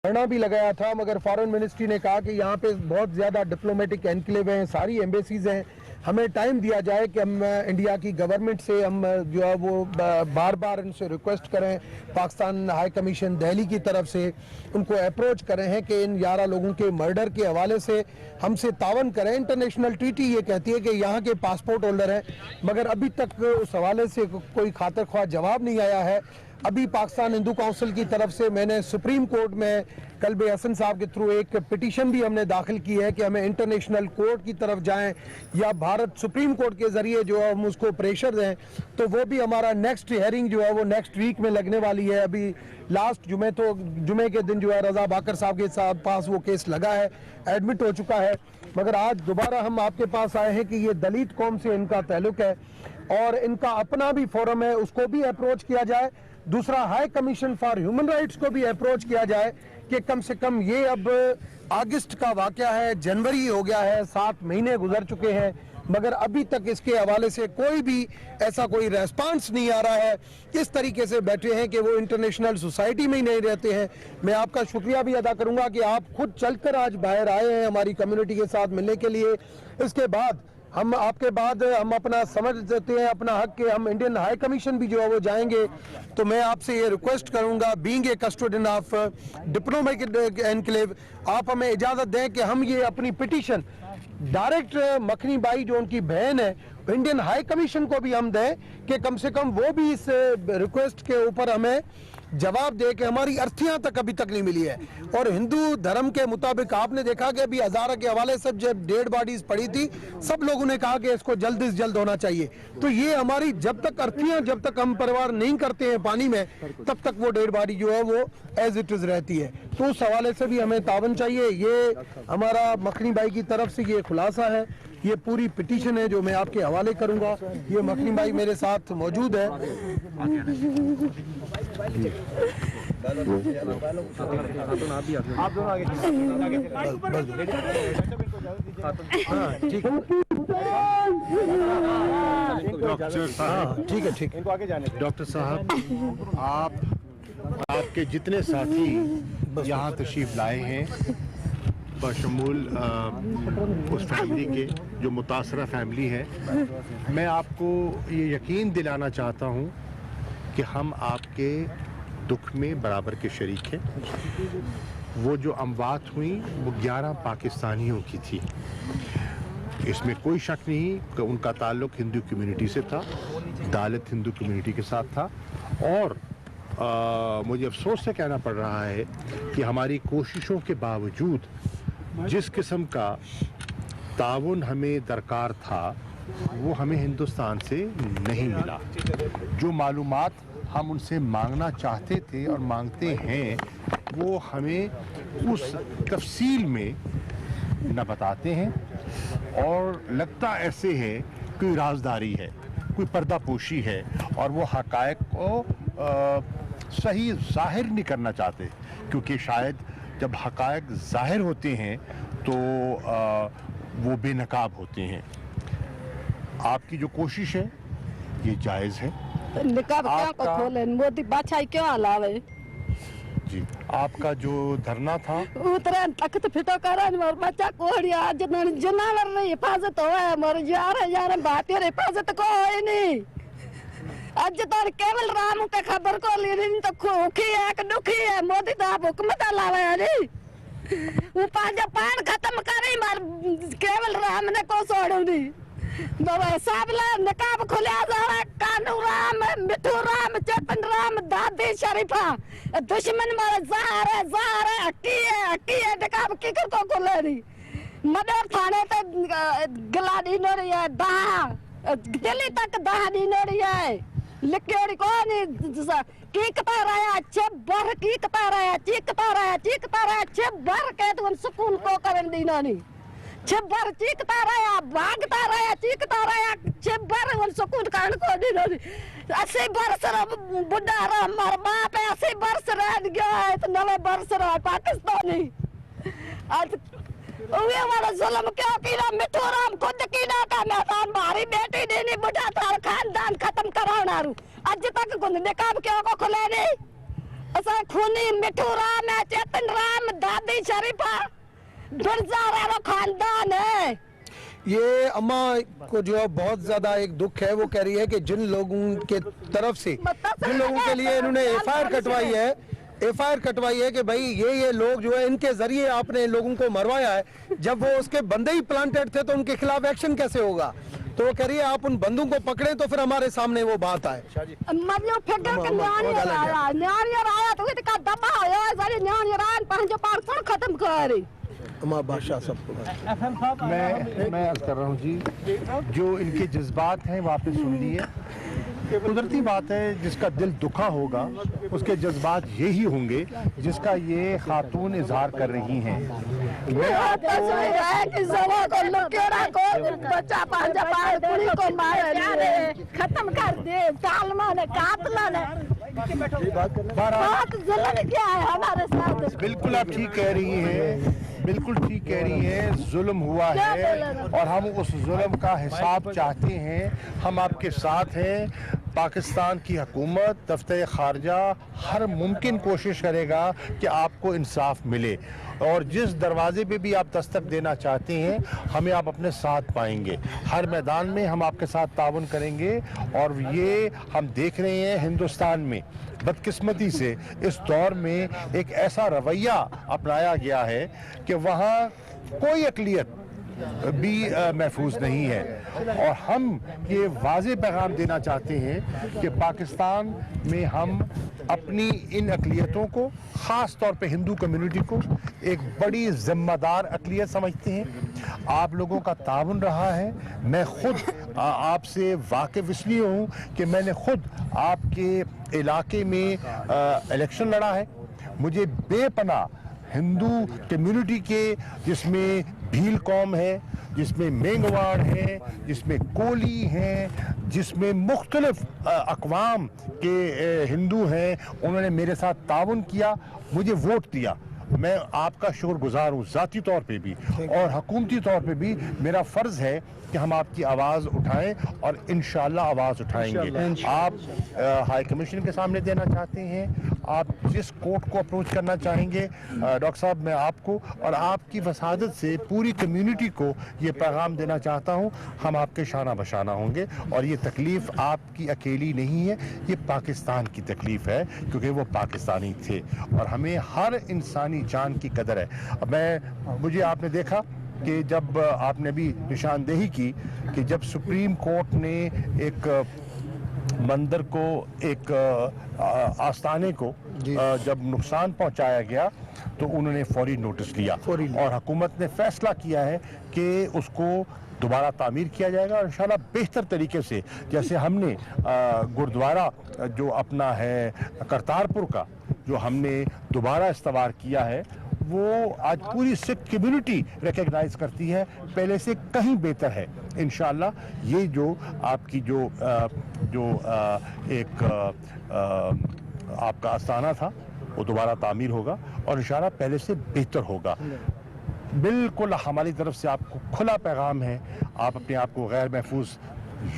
धरना भी लगाया था, मगर फॉरेन मिनिस्ट्री ने कहा कि यहाँ पे बहुत ज़्यादा डिप्लोमेटिक एनक्लेव हैं, सारी एम्बेसीज हैं, हमें टाइम दिया जाए कि हम इंडिया की गवर्नमेंट से हम जो है वो बार बार इनसे रिक्वेस्ट करें, पाकिस्तान हाई कमीशन दिल्ली की तरफ से उनको अप्रोच करें हैं कि इन 11 लोगों के मर्डर के हवाले से हमसे तावन करें। इंटरनेशनल ट्रीटी ये कहती है कि यहाँ के पासपोर्ट होल्डर हैं, मगर अभी तक उस हवाले से कोई खातिर ख्वाह जवाब नहीं आया है। अभी पाकिस्तान हिंदू काउंसिल की तरफ से मैंने सुप्रीम कोर्ट में कल्बे हसन साहब के थ्रू एक पिटीशन भी हमने दाखिल की है कि हमें इंटरनेशनल कोर्ट की तरफ जाएं या भारत सुप्रीम कोर्ट के जरिए जो है हम उसको प्रेशर दें। तो वो भी हमारा नेक्स्ट हियरिंग जो है वो नेक्स्ट वीक में लगने वाली है। अभी लास्ट जुमे के दिन जो है रजा बाकर साहब के पास वो केस लगा है, एडमिट हो चुका है, मगर आज दोबारा हम आपके पास आए हैं कि ये दलित कौम से इनका ताल्लुक है और इनका अपना भी फोरम है, उसको भी अप्रोच किया जाए। दूसरा, high commission for human rights को भी अप्रोच किया जाए कि कम से कम ये अब अगस्त का वाकया है, जनवरी हो गया है, 7 महीने गुजर चुके हैं, मगर अभी तक इसके हवाले से कोई भी ऐसा कोई रेस्पॉन्स नहीं आ रहा है। इस तरीके से बैठे हैं कि वो इंटरनेशनल सोसाइटी में ही नहीं रहते हैं। मैं आपका शुक्रिया भी अदा करूंगा कि आप खुद चलकर आज बाहर आए हैं हमारी कम्युनिटी के साथ मिलने के लिए। इसके बाद हम आपके बाद हम अपना समझ देते हैं अपना हक के हम इंडियन हाई कमीशन भी जो है वो जाएंगे। तो मैं आपसे ये रिक्वेस्ट करूंगा, being a custodian of diplomatic enclave, आप हमें इजाजत दें कि हम ये अपनी पिटीशन डायरेक्ट मखनी बाई जो उनकी बहन है इंडियन हाई कमीशन को भी हम दें कि कम से कम वो भी इस रिक्वेस्ट के ऊपर हमें जवाब दे कि हमारी अर्थियां तक अभी तक नहीं मिली है। और हिंदू धर्म के मुताबिक आपने देखा कि अभी हजारा के हवाले से जब डेड बॉडीज पड़ी थी, सब लोगों ने कहा कि इसको जल्द से जल्द होना चाहिए। तो ये हमारी जब तक अर्थियां जब तक हम परिवार नहीं करते हैं पानी में, तब तक वो डेड बॉडी जो है वो एज इट इज रहती है। तो उस हवाले से भी हमें तावन चाहिए। ये हमारा मखनी बाई की तरफ से ये खुलासा है, ये पूरी पिटीशन है जो मैं आपके हवाले करूंगा। ये मखनी बाई मेरे साथ मौजूद है। आप दोनों आगे ठीक है ठीक है, इनको आगे जाने। डॉक्टर साहब, आपके जितने साथी यहाँ तशरीफ लाए हैं बशमूल उस फैमिली के जो मुतासरा फैमिली है, मैं आपको ये यकीन दिलाना चाहता हूँ कि हम आपके दुख में बराबर के शरीक हैं। वो जो अमवात हुई वो 11 पाकिस्तानियों की थी, इसमें कोई शक नहीं कि उनका ताल्लुक हिंदू कम्युनिटी से था, दलित हिंदू कम्युनिटी के साथ था। और मुझे अफसोस से कहना पड़ रहा है कि हमारी कोशिशों के बावजूद जिस किस्म का ताउन हमें दरकार था वो हमें हिंदुस्तान से नहीं मिला। जो मालूमात हम उनसे मांगना चाहते थे और मांगते हैं वो हमें उस तफसील में न बताते हैं, और लगता ऐसे है कोई राजदारी है, कोई पर्दापोशी है, और वो हकायक को सही जाहिर नहीं करना चाहते, क्योंकि शायद जब हकायक जाहिर होते हैं तो वो बेनकाब होते हैं। आपकी जो कोशिश है ये जायज़ है। निकाब क्या को खोले, मोदी बादशाह क्यों हलावे जी। आपका जो धरना था उतरे तख्त फिटो करन मोर बच्चा कोड़िया जनावर री हिफाजत होवे, मोर यार भारतीय हिफाजत को है नहीं। आज तो केवल राम के खबर को लेनी तो खुखी है कि दुखी है। मोदी तो आप हुकूमत लावे है नी, वो पांच पान खत्म करे मार केवल राम ने को छोड़ू नी। बाबा साबला नकाब खुलिया जा कानू राम, मिठू राम, चेतन राम, दादी शरीफा दुश्मन मारे ज़ाहर है हकी है नकाब की को खुले नी। मदर थाने ते गला दी नोरी है दा दिल्ली तक दा दी नोरी है लिखोड़ी कोनी की कता रहा छबर की कता रहा चीकता रहा छबर के तुम सुकून को करन दी नानी छबर चीकता रहा भागता रहा चीकता रहा छबर उन सुकून कान को दी नानी। 80 बरस बुढ़ा रहा मर बाप 80 बरस रह गया है तो 90 बरस रहा पाकिस्तानी। आज उवे वाला जुल्म क्यों कीना मिठू राम खुद कीना का मैदान मारी बेटी देनी बुढ़ा तार खानदान खत्म कराना रू आज तक गुंद निकाब क्यों को खुले नहीं। असा खूनी मिठू राम है, चेतन राम, दादी शरीफा, गुलजार खानदान है। ये अम्मा को जो है बहुत ज्यादा एक दुख है। वो कह रही है कि जिन लोगों के तरफ से, जिन लोगों के लिए इन्होंने एफआईआर कटवाई है कि भाई ये लोग जो है इनके जरिए आपने लोगों को मरवाया है, जब वो उसके बंदे ही प्लांटेड थे तो उनके खिलाफ एक्शन कैसे होगा? तो वो कह रही है आप उन बंदों को पकड़े तो फिर हमारे सामने वो बात आए। मरियो फिगर के न्याणियर आया तो इसका दबा है सारी न्याणियर आन पांच पार कौन खत्म करे। अम्मा बादशाह सबको मैं अर्ज कर रहा हूँ जी, जो इनके जज्बात हैं वो आपने सुन लिए। कुदरती बात है, जिसका दिल दुखा होगा उसके जज्बात यही होंगे जिसका ये खातून इजहार कर रही हैं। मैं खत्म कर दे, क्या है हमारे साथ। बिल्कुल आप ठीक कह रही हैं, बिल्कुल ठीक कह रही हैं, जुल्म हुआ है और हम उस जुल्म का हिसाब चाहते हैं। हम आपके साथ हैं। पाकिस्तान की हुकूमत, दफ्तर खारजा हर मुमकिन कोशिश करेगा कि आपको इंसाफ मिले और जिस दरवाजे पे भी आप दस्तक देना चाहते हैं हमें आप अपने साथ पाएंगे। हर मैदान में हम आपके साथ ताउन करेंगे। और ये हम देख रहे हैं हिंदुस्तान में बदकिस्मती से इस दौर में एक ऐसा रवैया अपनाया गया है कि वहाँ कोई अक़लियत भी महफूज नहीं है। और हम ये वाज़ेह पैगाम देना चाहते हैं कि पाकिस्तान में हम अपनी इन अक़लियतों को, ख़ास तौर पे हिंदू कम्युनिटी को, एक बड़ी ज़िम्मेदार अक़लियत समझते हैं। आप लोगों का ताउन रहा है। मैं ख़ुद आपसे वाकिफ़ इसलिए हूँ कि मैंने ख़ुद आपके इलाके में इलेक्शन लड़ा है। मुझे बेपनाह हिंदू कम्युनिटी के, जिसमें भील कौम है, जिसमें मेंगवाड़ है, जिसमें कोली हैं, जिसमें मुख्तलिफ अक़वाम के हिंदू हैं, उन्होंने मेरे साथ ताउन किया, मुझे वोट दिया। मैं आपका शुक्रगुजार हूँ ज़ाती तौर पे भी और हुकूमती तौर पे भी। मेरा फ़र्ज़ है कि हम आपकी आवाज़ उठाएं और इंशाअल्लाह आवाज़ उठाएंगे। आप हाई कमीशन के सामने देना चाहते हैं, आप जिस कोर्ट को अप्रोच करना चाहेंगे, डॉक्टर साहब मैं आपको और आपकी वसादत से पूरी कम्युनिटी को ये पैगाम देना चाहता हूँ, हम आपके शाना बशाना होंगे। और ये तकलीफ़ आपकी अकेली नहीं है, ये पाकिस्तान की तकलीफ़ है, क्योंकि वो पाकिस्तानी थे और हमें हर इंसानी जान की कदर है। मुझे आपने देखा कि जब आपने भी निशानदेही की कि जब सुप्रीम कोर्ट ने एक मंदिर को, एक आस्थाने को जब नुकसान पहुंचाया गया तो उन्होंने फौरी नोटिस लिया और हुकूमत ने फैसला किया है कि उसको दोबारा तामीर किया जाएगा और इंशाल्लाह बेहतर तरीके से। जैसे हमने गुरुद्वारा जो अपना है करतारपुर का, जो हमने दोबारा इस्तवार किया है, वो आज पूरी सिख कम्युनिटी रिकग्नाइज करती है, पहले से कहीं बेहतर है। इंशाल्लाह ये जो आपकी एक आपका आस्थाना था वो दोबारा तामीर होगा और इंशाल्लाह पहले से बेहतर होगा। बिल्कुल हमारी तरफ से आपको खुला पैगाम है, आप अपने आप को गैर महफूज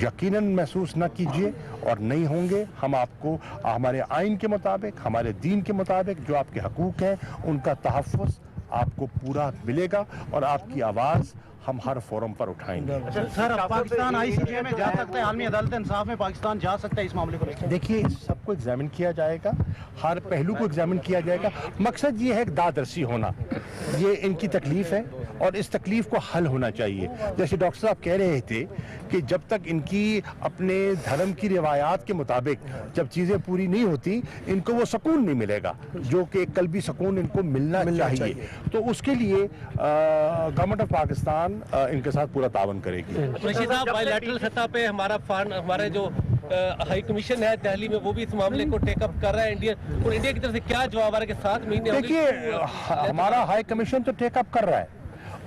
यकीनन महसूस न कीजिए और नहीं होंगे। हम आपको हमारे आइन के मुताबिक, हमारे दीन के मुताबिक जो आपके हकूक़ हैं उनका तहफ़्फ़ुज़ आपको पूरा मिलेगा और आपकी आवाज़ हम हर फोरम पर उठाएंगे। सर, पाकिस्तान ICJ में जा सकता है, आलमी अदालत इंसाफ में पाकिस्तान जा सकता है इस मामले को लेकर? देखिए, इस सबको एग्जामिन किया जाएगा, हर पहलू को एग्जामिन किया जाएगा। मकसद ये है कि दादरसी होना, ये इनकी तकलीफ है और इस तकलीफ को हल होना चाहिए। जैसे डॉक्टर साहब कह रहे थे कि जब तक इनकी अपने धर्म की रिवायात के मुताबिक जब चीज़ें पूरी नहीं होती, इनको वो सुकून नहीं मिलेगा जो कि कल्बी सुकून इनको मिलना चाहिए। तो उसके लिए गवर्नमेंट ऑफ पाकिस्तान इनके साथ पूरा तावन करेगी। रशीद साहब, बायलैटरल सतह पे हमारे जो हाई कमीशन है दिल्ली में, वो भी इस मामले को टेकअप कर रहा है। इंडिया की तरफ से क्या जवाब आ रहा है कि 7 महीने? देखिए, हमारा हाई कमीशन तो टेकअप कर रहा है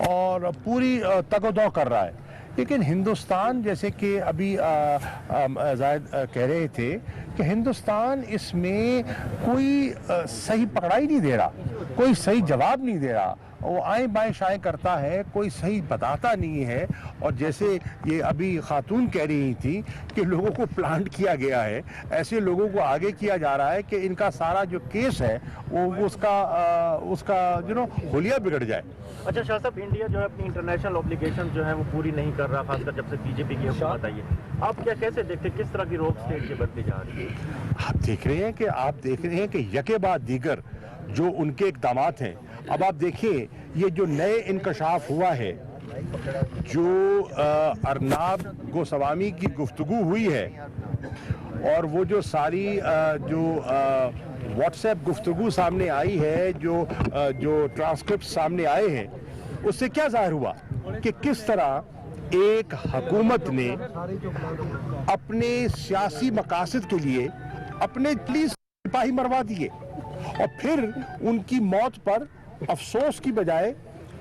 और पूरी तगोदो कर रहा है, लेकिन हिंदुस्तान, जैसे कि अभी जायद कह रहे थे कि हिंदुस्तान इसमें कोई सही पकड़ाई नहीं दे रहा, कोई सही जवाब नहीं दे रहा। वो आए बाएं शाएं करता है, कोई सही बताता नहीं है। और जैसे ये अभी खातून कह रही थी कि लोगों को प्लांट किया गया है, ऐसे लोगों को आगे किया जा रहा है कि इनका सारा जो केस है वो उसका होलिया बिगड़ जाए। अच्छा शाह साहब, इंडिया जो है अपनी इंटरनेशनल ऑब्लिगेशन जो है वो पूरी नहीं कर रहा, खासकर जब से बीजेपी की हुकूमत आई है। आप कैसे देखते हैं, किस तरह की रोक स्टेट की बढ़ती जा रही है? आप देख रहे हैं कि यके बाद दीगर जो उनके इक़दामात हैं। अब आप देखिए ये जो नए इंकशाफ हुआ है, जो अरनाब गोस्वामी की गुफ्तगू हुई है और वो जो सारी जो व्हाट्सएप गुफ्तगू सामने आई है, जो ट्रांसक्रिप्ट सामने आए हैं, उससे क्या जाहिर हुआ कि किस तरह एक हुकूमत ने अपने सियासी मकासद के लिए अपने पुलिस सिपाही मरवा दिए और फिर उनकी मौत पर अफसोस की बजाय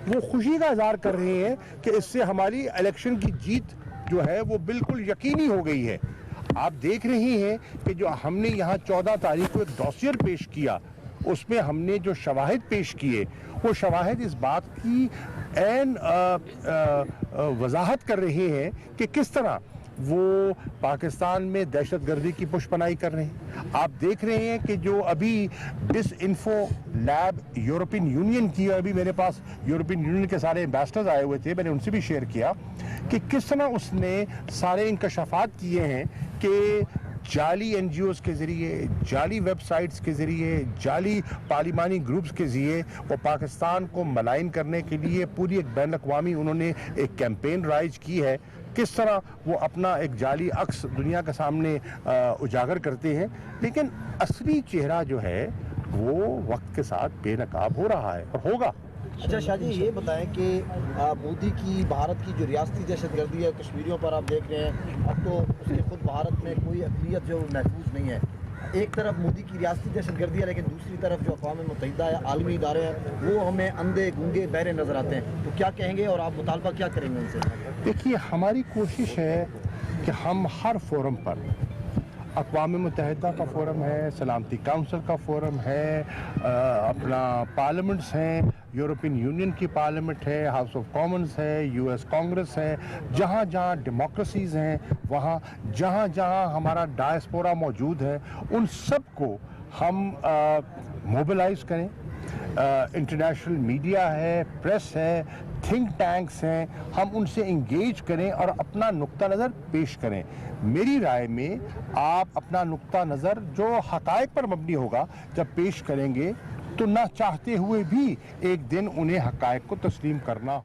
वो खुशी का इजहार कर रहे हैं कि इससे हमारी इलेक्शन की जीत जो है वो बिल्कुल यकीनी हो गई है। आप देख रहे हैं कि जो हमने यहाँ 14 तारीख को एक डॉसियर पेश किया, उसमें हमने जो शवाहिद पेश किए, वो शवाहिद इस बात की ऐन वजाहत कर रहे हैं कि किस तरह वो पाकिस्तान में दहशतगर्दी की पुष्पनाई कर रहे हैं। आप देख रहे हैं कि जो अभी डिसइंफो लैब यूरोपियन यूनियन की, अभी मेरे पास यूरोपियन यूनियन के सारे एम्बेसडर्स आए हुए थे, मैंने उनसे भी शेयर किया कि किस तरह उसने सारे इंकशाफात किए हैं कि जाली एनजीओज के ज़रिए, जाली वेबसाइट्स के ज़रिए, जाली पार्लिमानी ग्रुप्स के ज़रिए वो पाकिस्तान को मलाइन करने के लिए पूरी एक बैन अक़वामी उन्होंने एक कैंपेन राइज की है। किस तरह वो अपना एक जाली अक्स दुनिया के सामने उजागर करते हैं, लेकिन असली चेहरा जो है वो वक्त के साथ बेनकाब हो रहा है और होगा। अच्छा शाह जी, ये बताएं कि मोदी की भारत की जो रियासती दहशतगर्दी है, कश्मीरियों पर आप देख रहे हैं, अब तो उसके खुद भारत में कोई अक़लियत जो महफूज नहीं है। एक तरफ मोदी की रियासती दहशतगर्दी है, लेकिन दूसरी तरफ जो अक़वाम मुत्तहिदा है, आलमी इदारे हैं, वो हमें अंधे गूंगे बहरे नज़र आते हैं। तो क्या कहेंगे और आप मुतालबा क्या करेंगे उनसे? देखिए, हमारी कोशिश है कि हम हर फोरम पर, अक़वाम मुत्तहिदा का फोरम है, सलामती काउंसिल का फोरम है, अपना पार्लियामेंट्स हैं, यूरोपियन यूनियन की पार्लियामेंट है, हाउस ऑफ कॉमन्स है, यूएस कांग्रेस है, जहाँ जहाँ डेमोक्रेसीज़ हैं, वहाँ जहाँ जहाँ हमारा डायस्पोरा मौजूद है, उन सब को हम मोबिलाइज करें। इंटरनेशनल मीडिया है, प्रेस है, थिंक टैंक्स हैं, हम उनसे इंगेज करें और अपना नुक्ता नज़र पेश करें। मेरी राय में आप अपना नुक्ता नज़र जो हक़ाइक़ पर मबनी होगा जब पेश करेंगे तो ना चाहते हुए भी एक दिन उन्हें हक़ाइक़ को तस्लीम करना